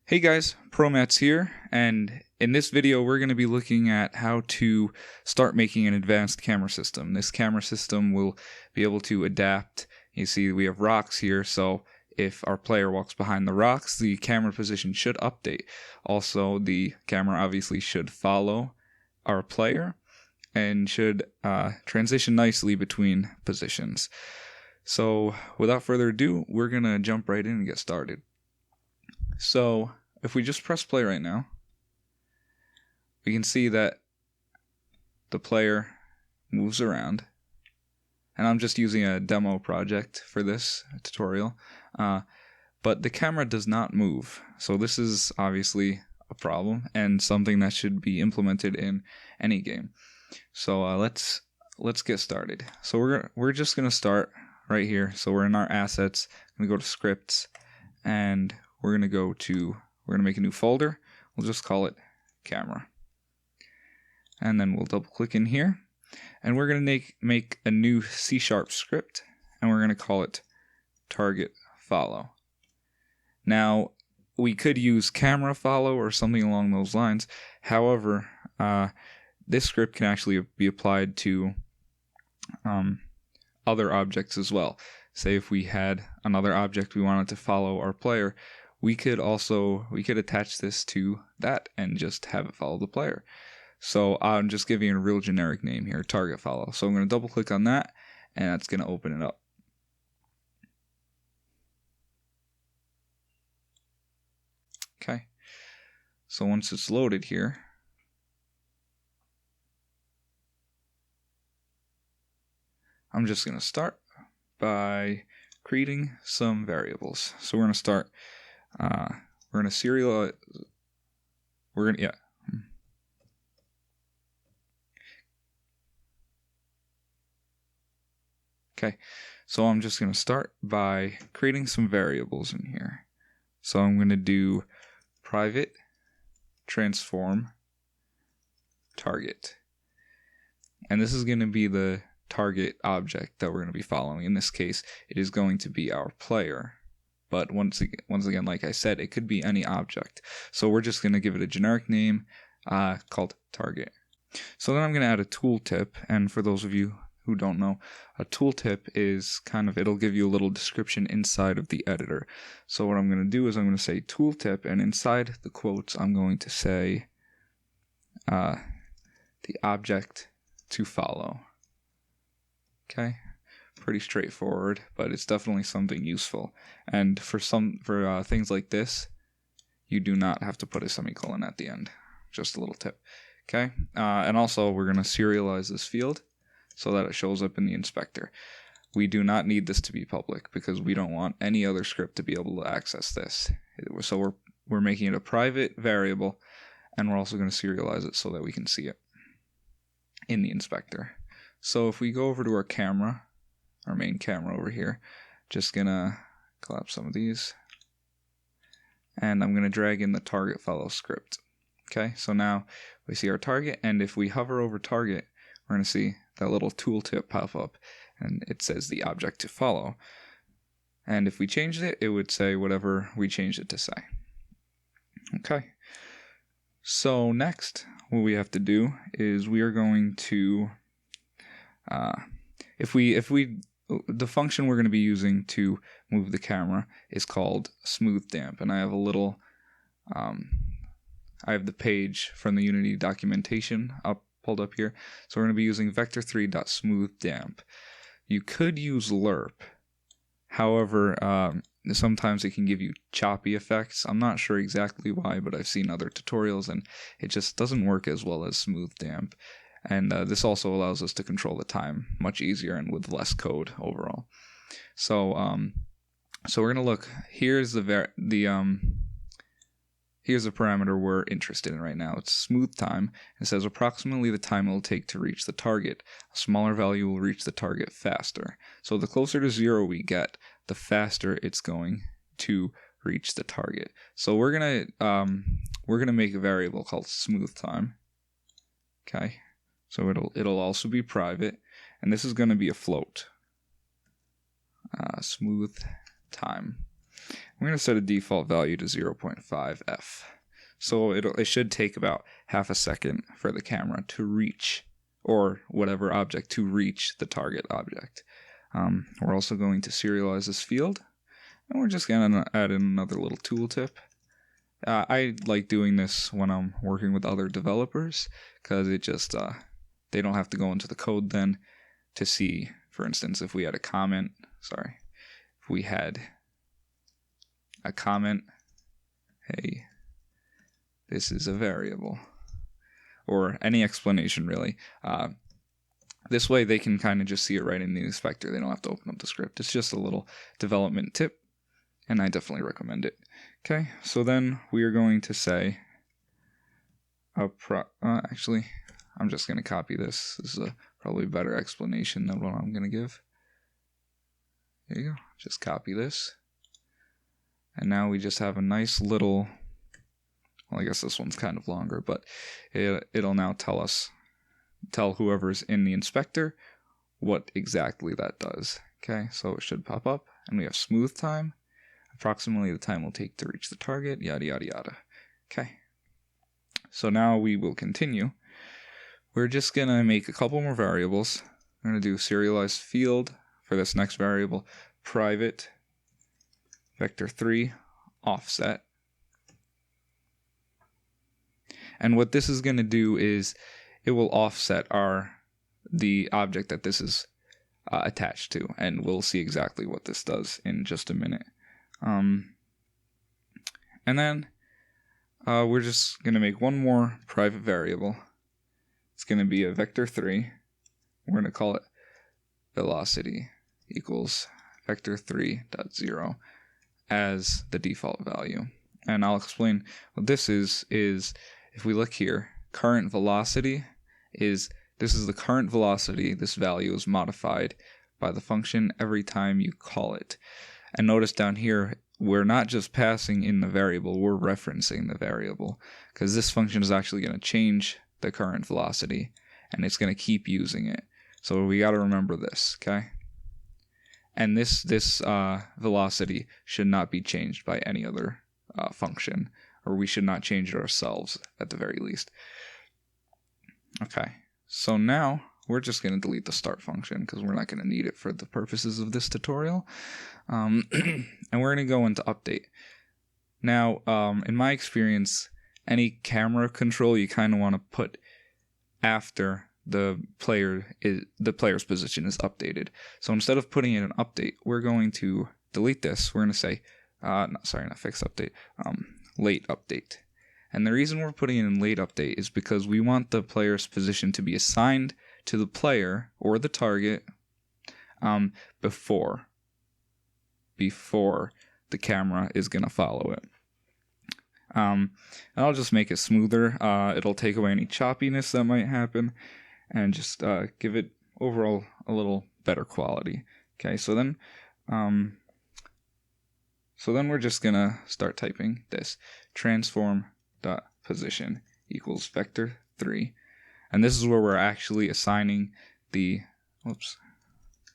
Hey guys, ProMats here, and in this video we're going to be looking at how to start making an advanced camera system. This camera system will be able to adapt. You see we have rocks here, so if our player walks behind the rocks, the camera position should update. Also, the camera obviously should follow our player and should transition nicely between positions. So without further ado, we're going to jump right in and get started. So if we just press play right now, we can see that the player moves around. And I'm just using a demo project for this tutorial. But the camera does not move. So this is obviously a problem and something that should be implemented in any game. So let's get started. So we're just gonna start right here. So we're in our assets. I'm gonna go to scripts, and we're gonna make a new folder. We'll just call it camera. And then we'll double click in here, and we're gonna make a new C# script, and we're gonna call it target follow. Now, we could use camera follow or something along those lines. However, this script can actually be applied to other objects as well. Say if we had another object we wanted to follow our player, we could attach this to that and just have it follow the player. So I'm just giving it a real generic name here, target follow. So I'm going to double click on that, and that's going to open it up. Okay, so once it's loaded here, I'm just going to start by creating some variables. So we're going to start, we're going to serialize, Okay, so I'm just going to start by creating some variables in here. So I'm going to do private transform target. And this is going to be the target object that we're going to be following. In this case, it is going to be our player. But once again, like I said, it could be any object. So we're just going to give it a generic name called target. So then I'm going to add a tooltip. And for those of you who don't know, a tooltip is it'll give you a little description inside of the editor. So what I'm going to do is I'm going to say tooltip, and inside the quotes I'm going to say the object to follow. Okay, pretty straightforward, but it's definitely something useful. And for things like this, you do not have to put a semicolon at the end. Just a little tip. Okay, and also we're going to serialize this field so that it shows up in the inspector. We do not need this to be public because we don't want any other script to be able to access this. So we're making it a private variable, and we're also going to serialize it so that we can see it in the inspector. So if we go over to our camera, our main camera over here, just gonna collapse some of these, and I'm gonna drag in the target follow script. Okay, so now we see our target, and if we hover over target, we're gonna see that little tooltip pop up, and it says the object to follow. And if we changed it, it would say whatever we changed it to say. Okay, so next what we have to do is we are going to the function we're going to be using to move the camera is called smooth damp, and I have I have the page from the Unity documentation pulled up here. So we're going to be using vector3.smoothDamp. You could use lerp. However, sometimes it can give you choppy effects. I'm not sure exactly why, but I've seen other tutorials and it just doesn't work as well as smoothDamp. And this also allows us to control the time much easier and with less code overall. So so we're gonna look. Here's here's the parameter we're interested in right now. It's smooth time. It says approximately the time it will take to reach the target. A smaller value will reach the target faster. So the closer to 0 we get, the faster it's going to reach the target. So we're gonna make a variable called smooth time. Okay. So it'll also be private, and this is going to be a float. Smooth time. we're going to set a default value to 0.5 f. So it should take about half a second for the camera to reach, or whatever object to reach the target object. We're also going to serialize this field, and we're just going to add in another little tooltip. I like doing this when I'm working with other developers, because it just, they don't have to go into the code then to see, for instance, if we had a comment, if we had a comment, hey, this is a variable, or any explanation really. This way they can kind of just see it right in the inspector. They don't have to open up the script. It's just a little development tip, and I definitely recommend it. Okay, so then we are going to say, actually, I'm just going to copy this. This is probably a better explanation than what I'm going to give. There you go. Just copy this. And now we just have a nice little, well, I guess this one's kind of longer, but it'll now tell whoever's in the inspector what exactly that does. Okay, so it should pop up, and we have smooth time, approximately the time will take to reach the target, yada yada yada. Okay, so now we will continue. We're just gonna make a couple more variables. We're gonna do serialized field for this next variable, private vector3 offset. And what this is going to do is it will offset the object that this is attached to, and we'll see exactly what this does in just a minute. And then we're just going to make one more private variable. It's going to be a vector3. We're going to call it velocity equals vector3.0 as the default value. And I'll explain what this is if we look here, current velocity this is the current velocity. This value is modified by the function every time you call it. And notice down here, we're not just passing in the variable, we're referencing the variable, because this function is actually going to change the current velocity, and it's going to keep using it. So we got to remember this, okay? And this velocity should not be changed by any other function, or we should not change it ourselves at the very least. Okay, so now we're just going to delete the start function because we're not going to need it for the purposes of this tutorial. And we're going to go into update. Now, in my experience, any camera control you kind of want to put after the player's position is updated. So instead of putting in an update, we're going to delete this. We're going to say, not fix update, late update. And the reason we're putting in late update is because we want the player's position to be assigned to the player or the target before the camera is going to follow it. And I'll just make it smoother. It'll take away any choppiness that might happen, and just give it overall a little better quality. Okay, so then we're just gonna start typing this transform.position equals vector3, and this is where we're actually assigning the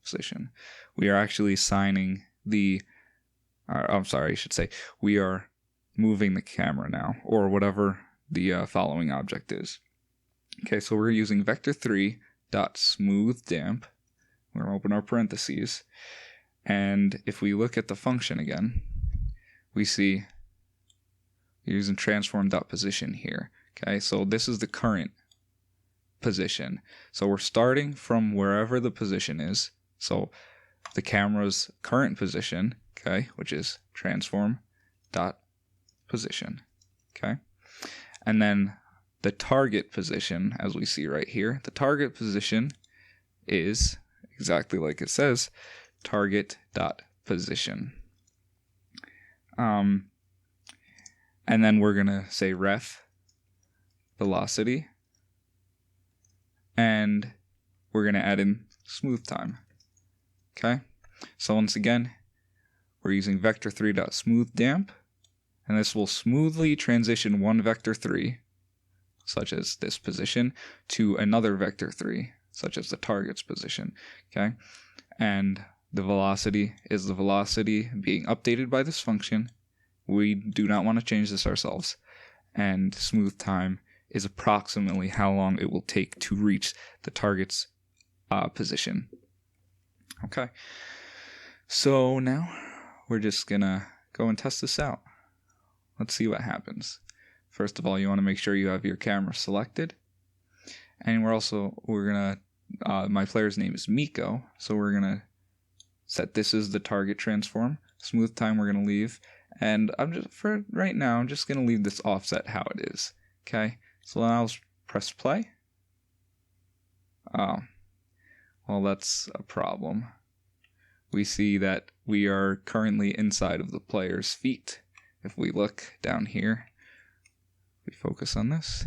position. We are actually assigning we are moving the camera now, or whatever the following object is. Okay, so we're using vector3.smoothDamp. We're going to open our parentheses, and if we look at the function again, we see we're using transform.position here. Okay, so this is the current position. So we're starting from wherever the position is. So the camera's current position, okay, which is transform.position. Okay, and then the target position, as we see right here, the target position is exactly like it says, target.position. And then we're going to say ref velocity, and we're going to add in smooth time. Okay, so once again, we're using vector3.smoothDamp, and this will smoothly transition one vector3, such as this position, to another vector3, such as the target's position. Okay, and the velocity is the velocity being updated by this function, We do not want to change this ourselves. And smooth time is approximately how long it will take to reach the target's position. Okay. So now we're just going to go and test this out. Let's see what happens. First of all, you want to make sure you have your camera selected. And we're going to, my player's name is Miko. So we're going to set this as the target transform. Smooth time we're going to leave. And for right now, I'm just going to leave this offset how it is. Okay. So now I'll press play. Oh, well, that's a problem. We see that we are currently inside of the player's feet. If we look down here, we focus on this,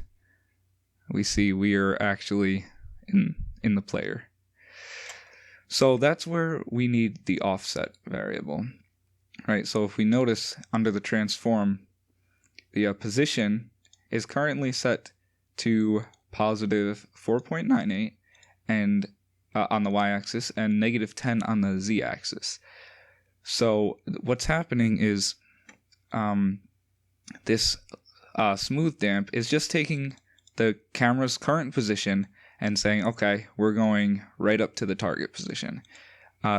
we see we are actually in the player. So that's where we need the offset variable. Right, so if we notice under the transform, the position is currently set to positive 4.98 and on the y-axis and negative 10 on the z-axis. So what's happening is this smooth damp is just taking the camera's current position and saying, okay, we're going right up to the target position.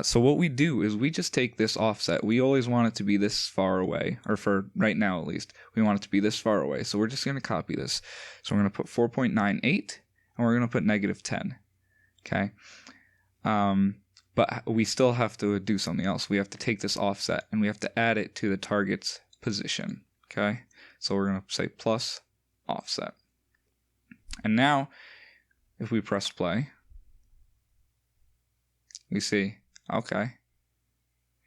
So what we do is we just take this offset. We always want it to be this far away, or for right now at least, we want it to be this far away. So we're just going to copy this. So we're going to put 4.98 and we're going to put negative 10. Okay. But we still have to do something else. We have to take this offset and we have to add it to the target's position. Okay. So we're going to say plus offset. And now if we press play, we see, okay,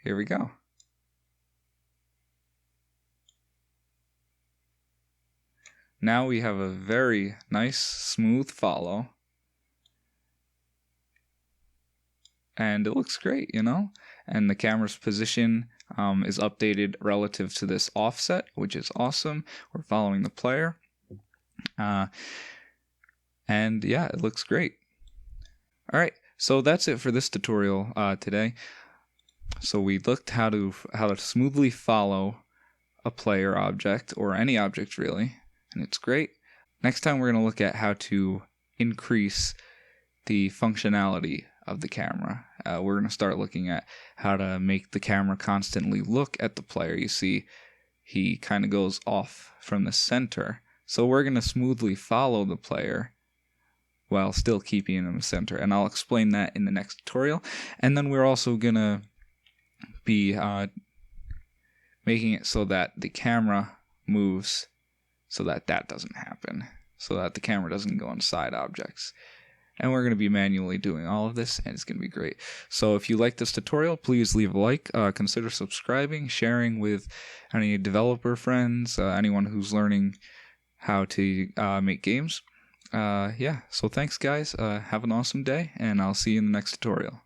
here we go. Now we have a very nice smooth follow. And it looks great, you know? And the camera's position is updated relative to this offset, which is awesome. We're following the player. And yeah, it looks great. All right, so that's it for this tutorial today. So we looked how to smoothly follow a player object, or any object really, and it's great. Next time we're going to look at how to increase the functionality of the camera. We're going to start looking at how to make the camera constantly look at the player. You see, he kind of goes off from the center. So we're going to smoothly follow the player while still keeping him in the center. And I'll explain that in the next tutorial. And then we're also going to be making it so that the camera moves so that that doesn't happen. So that the camera doesn't go on side objects. And we're going to be manually doing all of this, and it's going to be great. So if you like this tutorial, please leave a like, consider subscribing, sharing with any developer friends, anyone who's learning how to make games. Yeah, so thanks guys, have an awesome day, and I'll see you in the next tutorial.